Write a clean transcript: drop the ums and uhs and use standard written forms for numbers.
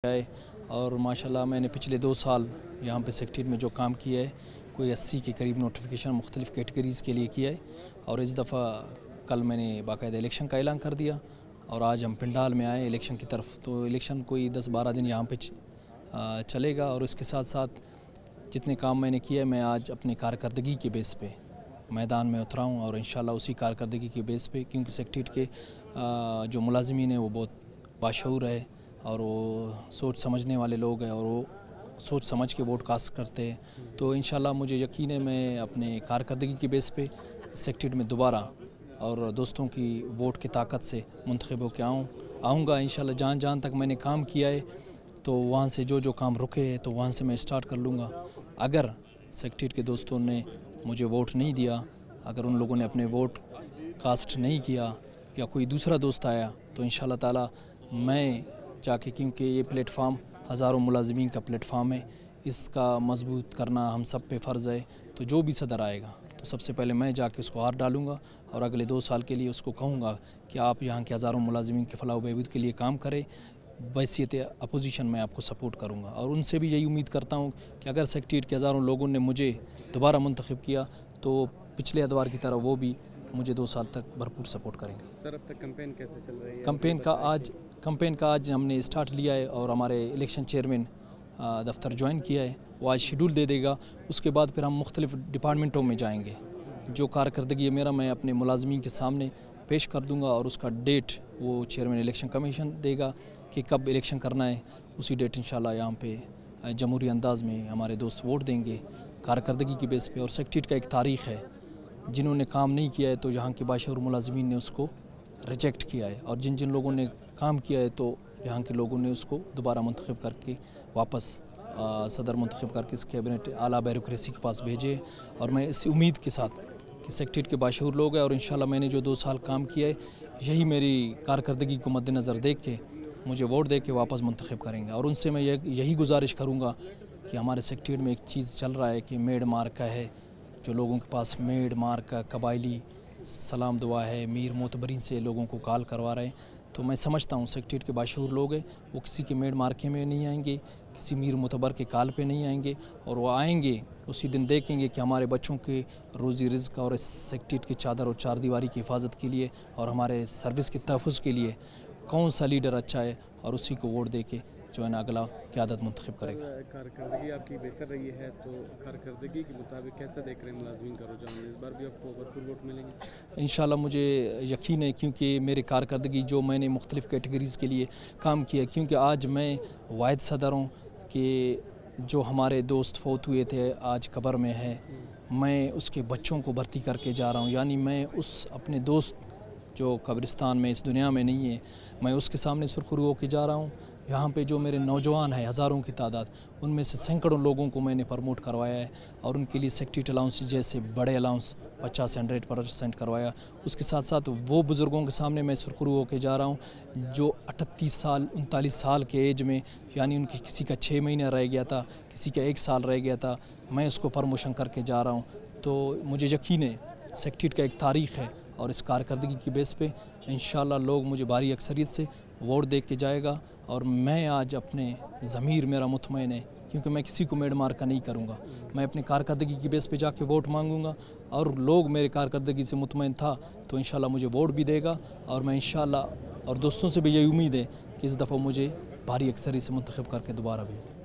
है। और माशाल्लाह मैंने पिछले 2 साल यहाँ पे सेक्रेटेरिएट में जो काम किया है, कोई 80 के करीब नोटिफिकेशन मुख्तलिफ़ कैटेगरीज़ के लिए किया है। और इस दफ़ा कल मैंने बाकायदा इलेक्शन का ऐलान कर दिया और आज हम पिंडाल में आए इलेक्शन की तरफ। तो इलेक्शन कोई 10-12 दिन यहाँ पे चलेगा और इसके साथ साथ जितने काम मैंने किए मैं आज अपनी कारकर्दगी के बेस पे मैदान में उतरा हूँ और इंशाल्लाह उसी कारकर्दगी के बेस पे, क्योंकि सेक्रेटेरिएट के जो मुलाजिमीन हैं वो बहुत बाशऊर है और वो सोच समझने वाले लोग हैं और वो सोच समझ के वोट कास्ट करते हैं। तो इंशाल्लाह मुझे यकीन है मैं अपने कारकर्दगी की बेस पे सेक्रेटेरिएट में दोबारा और दोस्तों की वोट की ताकत से मुंतखब होकर आऊँगा इंशाल्लाह। जहाँ तक मैंने काम किया है तो वहाँ से जो काम रुके हैं तो वहाँ से मैं स्टार्ट कर लूँगा। अगर सेक्रेटेरिएट के दोस्तों ने मुझे वोट नहीं दिया, अगर उन लोगों ने अपने वोट कास्ट नहीं किया या कोई दूसरा दोस्त आया तो इंशाल्लाह ताला मैं जाके, क्योंकि ये प्लेटफार्म हज़ारों मुलाजिमीन का प्लेटफार्म है, इसका मजबूत करना हम सब पे फ़र्ज़ है। तो जो भी सदर आएगा तो सबसे पहले मैं जाके उसको हार डालूँगा और अगले 2 साल के लिए उसको कहूँगा कि आप यहाँ के हज़ारों मुलाजिमीन के फलाह व बहबूद के लिए काम करें। बहैसियत अपोजिशन में आपको सपोर्ट करूँगा और उनसे भी यही उम्मीद करता हूँ कि अगर सेक्रेटेरिएट के हज़ारों लोगों ने मुझे दोबारा मुंतखब किया तो पिछले अदवार की तरह वो भी मुझे 2 साल तक भरपूर सपोर्ट करेंगे। सर, अब तक कैंपेन कैसे चल रही है? कैंपेन का आज हमने स्टार्ट लिया है और हमारे इलेक्शन चेयरमैन दफ्तर ज्वाइन किया है, वो आज शेड्यूल दे देगा। उसके बाद फिर हम मुख्तलिफ़ डिपार्टमेंटों में जाएंगे। जो कारकर्दगी है मेरा मैं अपने मुलाजमीन के सामने पेश कर दूंगा और उसका डेट वो चेयरमैन इलेक्शन कमीशन देगा कि कब इलेक्शन करना है। उसी डेट इंशाल्लाह यहाँ पे जमहूरी अंदाज में हमारे दोस्त वोट देंगे कारकर्दगी की बेस पे। और सेक्रेटेरिएट का एक तारीख़ है, जिन्होंने काम नहीं किया है तो यहाँ के बाशऊर मुलाजिमीन ने उसको रिजेक्ट किया है और जिन लोगों ने काम किया है तो यहाँ के लोगों ने उसको दोबारा मुंतखब करके वापस सदर मुंतखब करके इस कैबिनेट आला ब्यूरोक्रेसी के पास भेजे। और मैं इस उम्मीद के साथ कि सेक्रेटेरिएट के बाशऊर लोग हैं और इंशाल्लाह मैंने जो 2 साल काम किया है यही मेरी कारकर्दगी को मद्देनज़र देख के मुझे वोट दे के वापस मुंतखब करेंगे। और उनसे मैं यही गुजारिश करूँगा कि हमारे सेक्रेटेरिएट में एक चीज़ चल रहा है कि मेड मार्का है, जो लोगों के पास मेड मार्का कबायली सलाम दुआ है, मीर मोतबरीन से लोगों को कॉल करवा रहे हैं। तो मैं समझता हूँ सेक्रेटेरिएट के बाशऊर लोग हैं, वो किसी के मेड मार्के में नहीं आएंगे, किसी मीर मोतबर के कॉल पे नहीं आएंगे और वो आएंगे उसी दिन देखेंगे कि हमारे बच्चों के रोज़ी रिज़्क और इस सेक्रेटेरिएट की चादर और चारदीवारी की हिफाजत के लिए और हमारे सर्विस के तहफ़्फ़ुज़ के लिए कौन सा लीडर अच्छा है और उसी को वोट दे के जो है ना अगला क़यादत मुंतखब करेगा। कारकर्दगी आपकी बेहतर रही है, तो कारकर्दगी के मुताबिक कैसे देख रहे हैं मुलाजमीन का रुझान? इस बार भी आपको भरपूर वोट मिलेंगे इंशाल्लाह? मुझे यकीन है, क्योंकि मेरी कारकर्दगी जो मैंने मुख्तलिफ़ कैटेगरीज़ के लिए काम किया, क्योंकि आज मैं वाहिद सदर हूँ कि जो हमारे दोस्त फौत हुए थे आज कब्र में है, मैं उसके बच्चों को भर्ती करके जा रहा हूँ। यानी मैं उस अपने दोस्त जो कब्रिस्तान में इस दुनिया में नहीं है, मैं उसके सामने सुरखरू होकर जा रहा हूँ। यहाँ पे जो मेरे नौजवान हैं हज़ारों की तादाद, उनमें से सैकड़ों लोगों को मैंने प्रमोट करवाया है और उनके लिए सेक्रेटेरिएट अलाउंस जैसे बड़े अलाउंस 50 से 100% करवाया। उसके साथ साथ वो बुज़ुर्गों के सामने मैं सुरखरू होकर जा रहा हूँ जो 38 साल 39 साल के एज में, यानी उनकी किसी का 6 महीने रह गया था, किसी का 1 साल रह गया था, मैं उसको प्रमोशन करके जा रहा हूँ। तो मुझे यकीन है सेक्रेटेरिएट का एक तारीख़ है और इस कारकर्दगी की बेस पे इंशाल्लाह लोग मुझे भारी अक्सरियत से वोट दे के जाएगा। और मैं आज अपने ज़मीर मेरा मुतमईन है, क्योंकि मैं किसी को मेड मार्का नहीं करूँगा। मैं अपनी कारकर्दगी की बेस पे जाके वोट मांगूंगा और लोग मेरे कारकर्दगी से मुतमईन था तो इंशाल्लाह मुझे वोट भी देगा। और मैं इंशाल्लाह और दोस्तों से भी यही उम्मीद है कि इस दफ़ा मुझे भारी अक्सरियत से मुंतखब करके दोबारा भेजें।